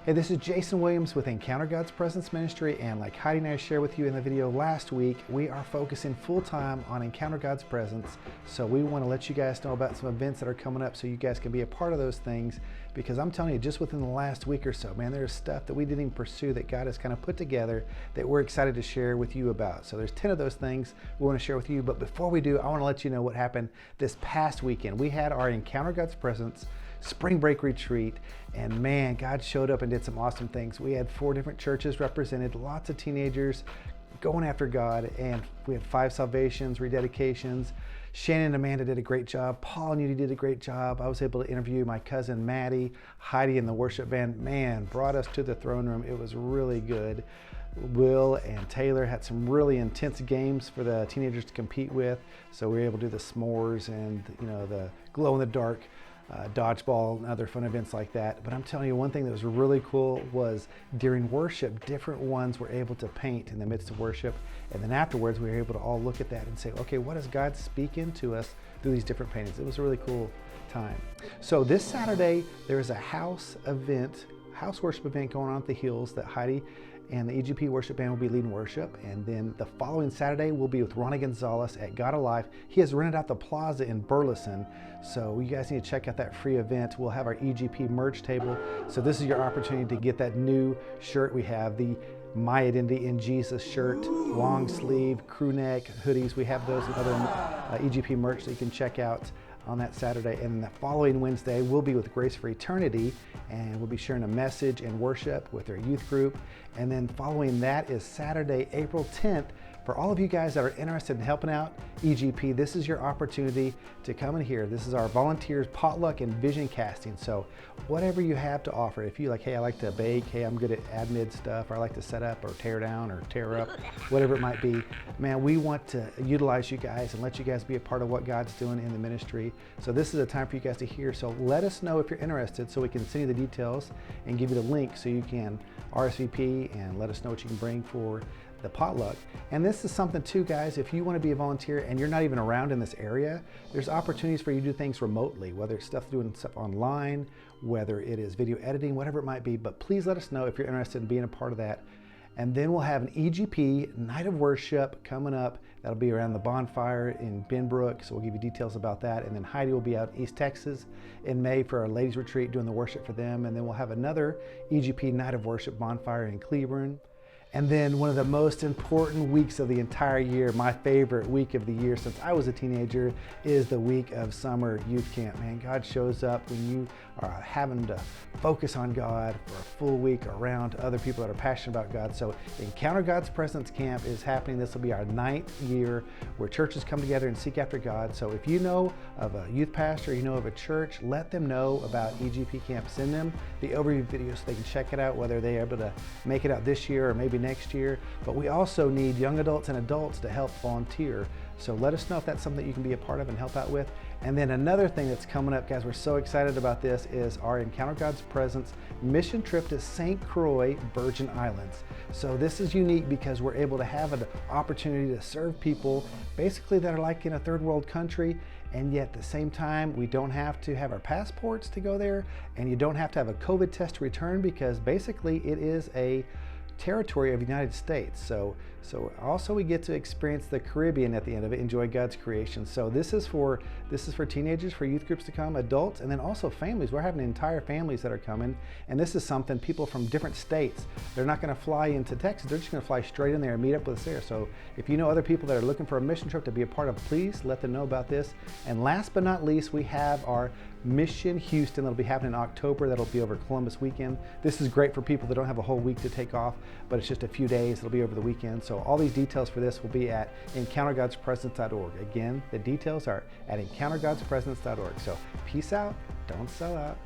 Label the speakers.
Speaker 1: Hey, this is Jason Williams with Encounter God's Presence Ministry, and like Heidi and I shared with you in the video last week, we are focusing full-time on Encounter God's Presence. So we want to let you guys know about some events that are coming up so you guys can be a part of those things, because I'm telling you, just within the last week or so, man, there's stuff that we didn't even pursue that God has kind of put together that we're excited to share with you about. So there's 10 of those things we want to share with you, but before we do, I want to let you know what happened this past weekend. We had our Encounter God's Presence spring break retreat, and man, God showed up and did some awesome things. We had 4 different churches represented, lots of teenagers going after God, and we had 5 salvations, rededications. Shannon and Amanda did a great job. Paul and Judy did a great job. I was able to interview my cousin Maddie. Heidi and the worship band, man, brought us to the throne room. It was really good. Will and Taylor had some really intense games for the teenagers to compete with. So we were able to do the s'mores and the glow in the dark dodgeball and other fun events like that. But I'm telling you, one thing that was really cool was during worship, different ones were able to paint in the midst of worship. And then afterwards, we were able to all look at that and say, okay, what does God speak into us through these different paintings? It was a really cool time. So this Saturday, there is a house worship event going on at the Hills that Heidi and the E.G.P worship band will be leading worship. And then the following Saturday, we'll be with Ronnie Gonzalez at God Alive. He has rented out the plaza in Burleson, so you guys need to check out that free event. We'll have our E.G.P merch table. So this is your opportunity to get that new shirt. We have the My Identity in Jesus shirt, long sleeve, crew neck, hoodies. We have those and other E.G.P merch that you can check out on that Saturday. And the following Wednesday, we'll be with Grace for Eternity, and we'll be sharing a message and worship with our youth group. And then following that is Saturday, April 10th. For all of you guys that are interested in helping out EGP, this is your opportunity to come in here. This is our volunteers potluck and vision casting. So whatever you have to offer, if you like, hey, I like to bake, hey, I'm good at admin stuff, or I like to set up or tear down or tear up, whatever it might be, man, we want to utilize you guys and let you guys be a part of what God's doing in the ministry. So this is a time for you guys to hear. So let us know if you're interested so we can send you the details and give you the link so you can RSVP and let us know what you can bring for the potluck. And this is something too, guys, if you want to be a volunteer and you're not even around in this area, there's opportunities for you to do things remotely, whether it's doing stuff online, whether it is video editing, whatever it might be. But please let us know if you're interested in being a part of that. And then we'll have an EGP night of worship coming up. That'll be around the bonfire in Benbrook, so we'll give you details about that. And then Heidi will be out in East Texas in May for our ladies retreat, doing the worship for them. And then we'll have another EGP night of worship bonfire in Cleburne. And then one of the most important weeks of the entire year, my favorite week of the year since I was a teenager, is the week of summer youth camp. Man, God shows up when you are having to focus on God for a full week around other people that are passionate about God. So Encounter God's Presence Camp is happening. This will be our 9th year where churches come together and seek after God. So if you know of a youth pastor, you know of a church, let them know about EGP Camp. Send them the overview video so they can check it out, whether they're able to make it out this year or maybe next year. But we also need young adults and adults to help volunteer. So let us know if that's something that you can be a part of and help out with. And then another thing that's coming up, guys, we're so excited about this, is our Encounter God's Presence mission trip to St. Croix, Virgin Islands. So this is unique because we're able to have an opportunity to serve people basically that are like in a third world country, and yet at the same time, we don't have to have our passports to go there, and you don't have to have a COVID test to return, because basically it is a territory of the United States. So also we get to experience the Caribbean at the end of it, enjoy God's creation. So this is for teenagers, for youth groups to come, adults, and then also families. We're having entire families that are coming, and this is something people from different states, they're not going to fly into Texas, they're just going to fly straight in there and meet up with us there. So if you know other people that are looking for a mission trip to be a part of, please let them know about this. And last but not least, we have our Mission Houston that'll be happening in October. That'll be over Columbus weekend. This is great for people that don't have a whole week to take off, but it's just a few days. It'll be over the weekend. So all these details for this will be at encountergodspresence.org. Again, the details are at encountergodspresence.org. So peace out, don't sell out.